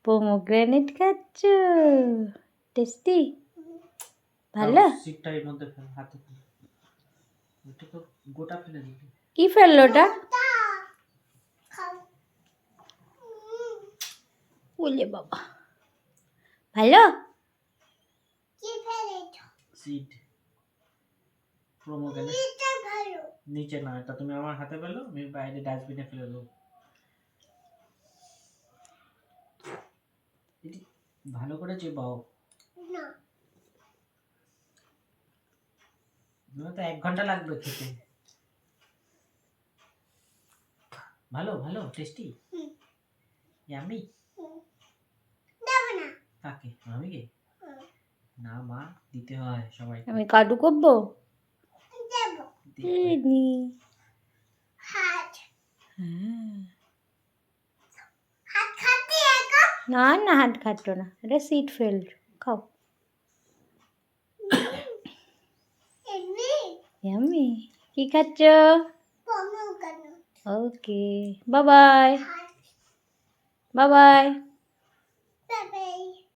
Pomegranate খাচ্ছ, tasty, ভালো। সিটটা এর মধ্যে ফেল, হাতে ফেল, ওটা তো গোটা ফেলে দিবি। কি ফেললো ওটা? ওলে বাবা, ভালো। সিট পোমোগ্রানেট নিচে না, এটা তুমি আমার হাতে ফেলো, আমি বাইরে ডাস্টবিনে ফেলে দেবো। এটি ভালো করে চেবাও না, তো 1 ঘন্টা লাগবে খেতে। ভালো ভালো টেস্টি, ইয়ামি। দেবো না কাকে? মামিকে? না মা, দিতে হয় সবাই। আমি কাটু করবো, দেবো নি হাত, হ্যাঁ। হাত খাতে একা না না, হাত খাটতো না, এটা সিট ফেল, খাও। এমনি ইয়ামি, কি খাচ্ছ? পোমোগ্রানেট। ওকে, বাই বাই, বাই বাই।